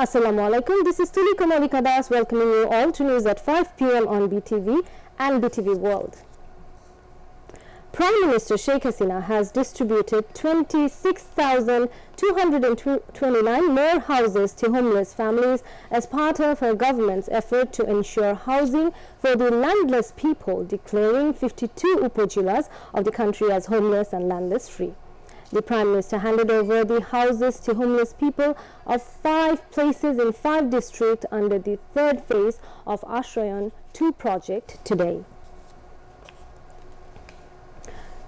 Assalamu alaikum. This is Tuli Kamalika Das welcoming you all to news at 5 p.m. on BTV and BTV World. Prime Minister Sheikh Hasina has distributed 26,229 more houses to homeless families as part of her government's effort to ensure housing for the landless people, declaring 52 upajilas of the country as homeless and landless free. The Prime Minister handed over the houses to homeless people of 5 places in 5 districts under the third phase of Ashrayan 2 project today.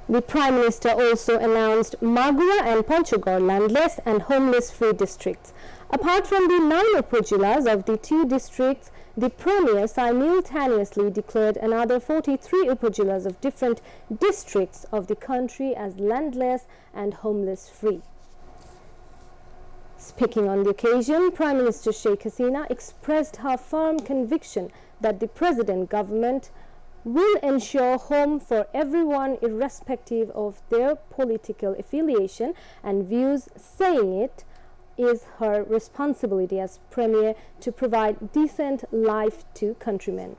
The Prime Minister also announced Magura and Panchagor landless and homeless-free districts. Apart from the 9 upajilas of the 2 districts, the Premier simultaneously declared another 43 upajilas of different districts of the country as landless and homeless-free. Speaking on the occasion, Prime Minister Sheikh Hasina expressed her firm conviction that the President government will ensure home for everyone irrespective of their political affiliation and views, saying it is her responsibility as Premier to provide decent life to countrymen.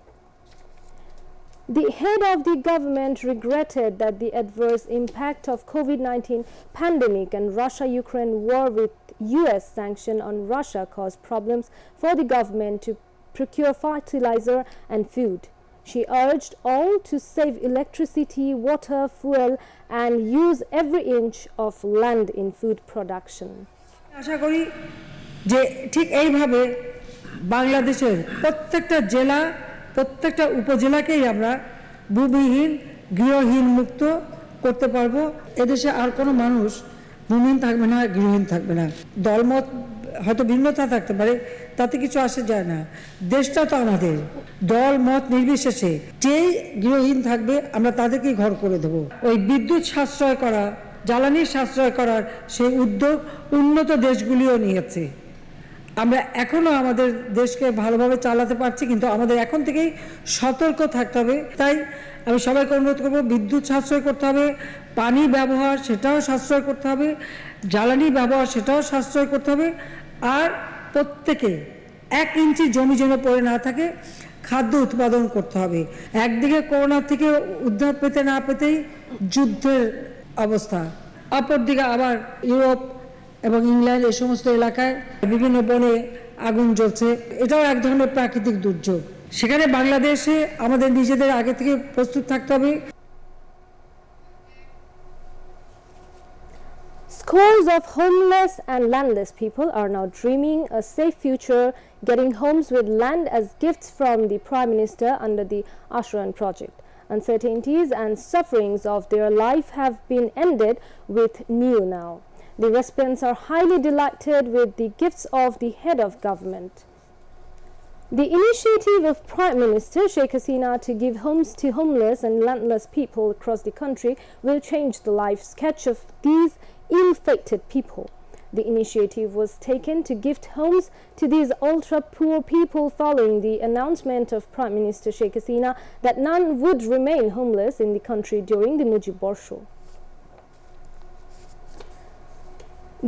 The head of the government regretted that the adverse impact of COVID-19 pandemic and Russia-Ukraine war with US sanction on Russia caused problems for the government to procure fertilizer and food. She urged all to save electricity, water, fuel, and use every inch of land in food production. আশা করি যে ঠিক এইভাবে বাংলাদেশের প্রত্যেকটা জেলা প্রত্যেকটা উপজেলাকেই আমরা ভূমিহীন গৃহহীন মুক্ত করতে পারবো। এদেশে আর কোনো মানুষ ভূমিহীন থাকবে না, গৃহহীন থাকবে না। দলমত হয়তো ভিন্নতা থাকতে পারে, তাতে কিছু আসে যায় না। দেশটা তো আমাদের, দল মত নির্বিশেষে যেই গৃহহীন থাকবে আমরা তাদেরকেই ঘর করে দেব। ওই বিদ্যুৎ সাশ্রয় করা, জ্বালানি সাশ্রয় করার সেই উদ্যোগ উন্নত দেশগুলিও নিয়েছে। আমরা এখনো আমাদের দেশকে ভালোভাবে চালাতে পারছি, কিন্তু আমাদের এখন থেকেই সতর্ক থাকতে হবে। তাই আমি সবাইকে অনুরোধ করব, বিদ্যুৎ সাশ্রয় করতে হবে, পানি ব্যবহার সেটাও সাশ্রয় করতে হবে, জ্বালানি ব্যবহার সেটাও সাশ্রয় করতে হবে। আর প্রত্যেকে 1 ইঞ্চি জমি যেন পড়ে না থাকে, খাদ্য উৎপাদন করতে হবে। একদিকে করোনা থেকে উদ্ধার পেতে না পেতেই যুদ্ধের অবস্থা, অপরদিকে আবার ইউরোপ এবং ইংল্যান্ড এই সমস্ত এলাকায় বিভিন্ন বনে আগুন জ্বলছে। এটাও এক ধরনের প্রাকৃতিক দুর্যোগ। সেখানে বাংলাদেশে আমাদের নিজেদের আগে থেকে প্রস্তুত থাকতে হবে। Scores of homeless and landless people are now dreaming a safe future, getting homes with land as gifts from the Prime Minister under the Ashrayan project. Uncertainties and sufferings of their life have been ended with new now. The recipients are highly delighted with the gifts of the head of government. The initiative of Prime Minister Sheikh Hasina to give homes to homeless and landless people across the country will change the life sketch of these ill-fated people. The initiative was taken to gift homes to these ultra-poor people following the announcement of Prime Minister Sheikh Hasina that none would remain homeless in the country during the Mujib Borsho.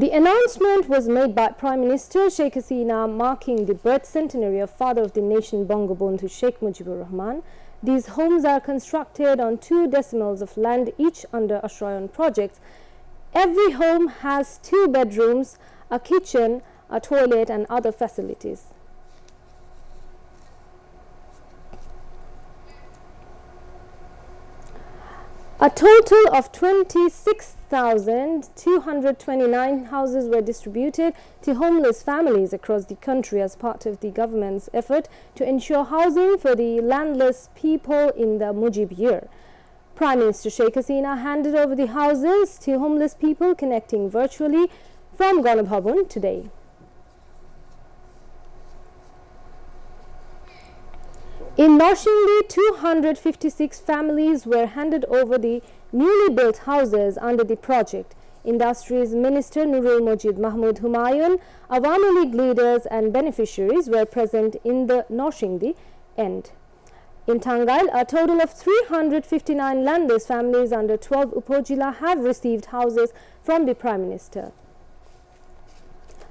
The announcement was made by Prime Minister Sheikh Hasina marking the birth centenary of Father of the Nation Bangabandhu Sheikh Mujibur Rahman. These homes are constructed on 2 decimals of land each under Ashrayan projects. Every home has 2 bedrooms, a kitchen, a toilet and other facilities. A total of 26,229 houses were distributed to homeless families across the country as part of the government's effort to ensure housing for the landless people in the Mujib year. Prime Minister Sheikh Hasina handed over the houses to homeless people connecting virtually from Ganabhavan today. In Noshingdi, 256 families were handed over the newly built houses under the project. Industries Minister Nurul Mojid Mahmood Humayun, Awami League leaders and beneficiaries were present in the Noshingdi end. In Tangail, a total of 359 landless families under 12 Upojila have received houses from the Prime Minister.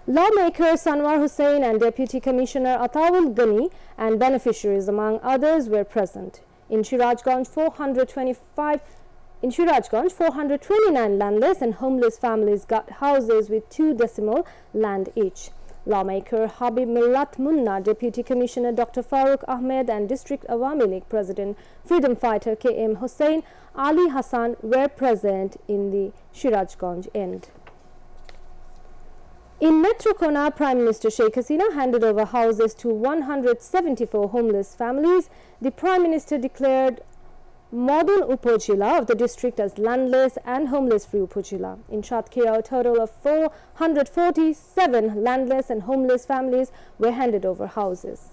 Lawmaker Sanwar Hussain and Deputy Commissioner Ataul Ghani and beneficiaries among others were present. In Sirajganj, 429 landless and homeless families got houses with 2 decimal land each. Lawmaker Habib Millat Munna, Deputy Commissioner Dr. Farooq Ahmed and District Awami League President Freedom Fighter K.M. Hussain Ali Hassan were present in the Sirajganj end. In Netrokona, Prime Minister Sheikh Hasina handed over houses to 174 homeless families. The Prime Minister declared Modern Upojila of the district as landless and homeless-free Upojila. In Satkira, a total of 447 landless and homeless families were handed over houses.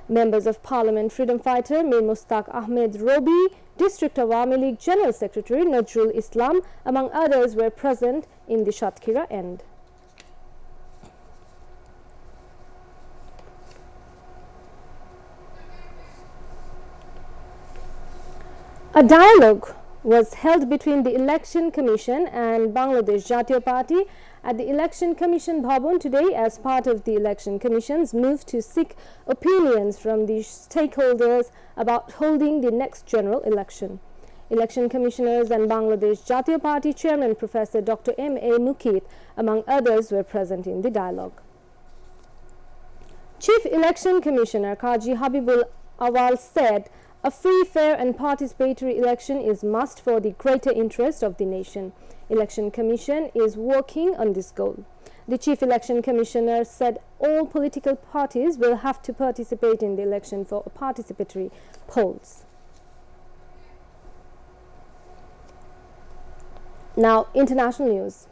Members of Parliament Freedom Fighter Mir Mustaq Ahmed Robi, District Awami League General Secretary Najrul Islam, among others, were present in the Satkira end. A dialogue was held between the Election Commission and Bangladesh Jatiya Party at the Election Commission Bhavan today as part of the Election Commission's move to seek opinions from the stakeholders about holding the next general election. Election Commissioners and Bangladesh Jatiya Party Chairman Professor Dr. M.A. Mukit, among others, were present in the dialogue. Chief Election Commissioner Kaji Habibul Awal said, "A free, fair and participatory election is must for the greater interest of the nation. Election Commission is working on this goal." The Chief Election Commissioner said all political parties will have to participate in the election for participatory polls. Now, international news.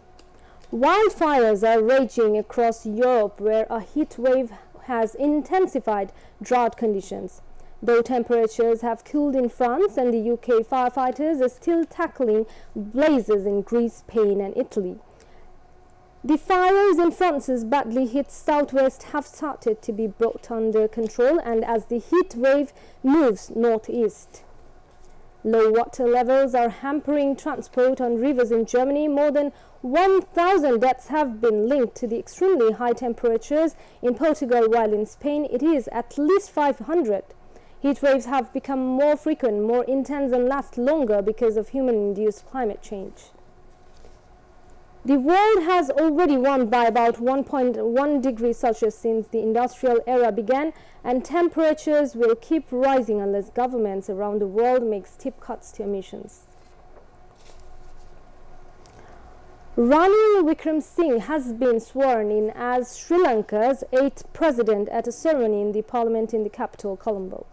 Wildfires are raging across Europe, where a heat wave has intensified drought conditions. Though temperatures have cooled in France and the UK, firefighters are still tackling blazes in Greece, Spain and Italy. The fires in France's badly hit southwest have started to be brought under control, and as the heat wave moves northeast, low water levels are hampering transport on rivers in Germany. More than 1,000 deaths have been linked to the extremely high temperatures in Portugal, while in Spain it is at least 500. Heat waves have become more frequent, more intense and last longer because of human-induced climate change. The world has already warmed by about 1.1 degrees Celsius since the industrial era began, and temperatures will keep rising unless governments around the world make steep cuts to emissions. Ranil Wickremesinghe has been sworn in as Sri Lanka's 8th president at a ceremony in the parliament in the capital, Colombo.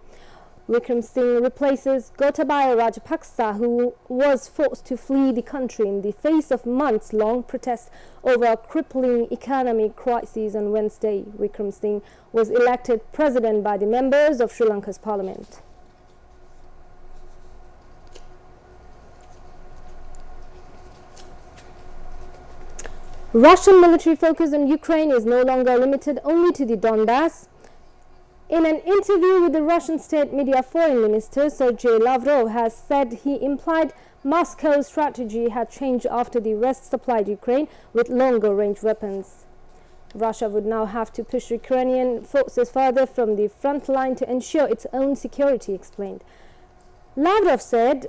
Wickremesinghe replaces Gotabaya Rajapaksa, who was forced to flee the country in the face of months-long protests over a crippling economic crisis on Wednesday. Wickremesinghe was elected president by the members of Sri Lanka's parliament. Russian military focus on Ukraine is no longer limited only to the Donbass. In an interview with the Russian state media, Foreign Minister Sergei Lavrov has said he implied Moscow's strategy had changed after the West supplied Ukraine with longer-range weapons. Russia would now have to push Ukrainian forces further from the front line to ensure its own security, explained. Lavrov said,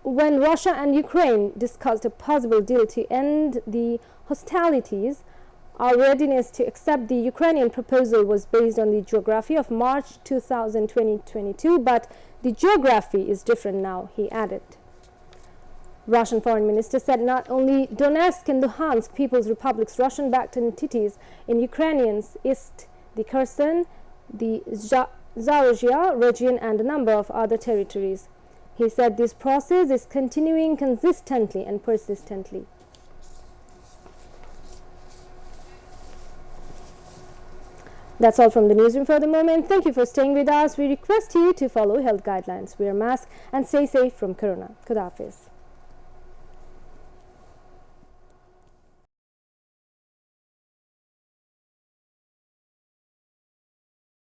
when Russia and Ukraine discussed a possible deal to end the hostilities, our readiness to accept the Ukrainian proposal was based on the geography of March 2022, but the geography is different now, he added. Russian Foreign Minister said not only Donetsk and Luhansk People's Republics, Russian-backed entities in Ukrainians East, the Kherson, the Zaporizhzhia region and a number of other territories. He said this process is continuing consistently and persistently. That's all from the newsroom for the moment. Thank you for staying with us. We request you to follow health guidelines, wear masks and stay safe from corona. Khuda Hafiz.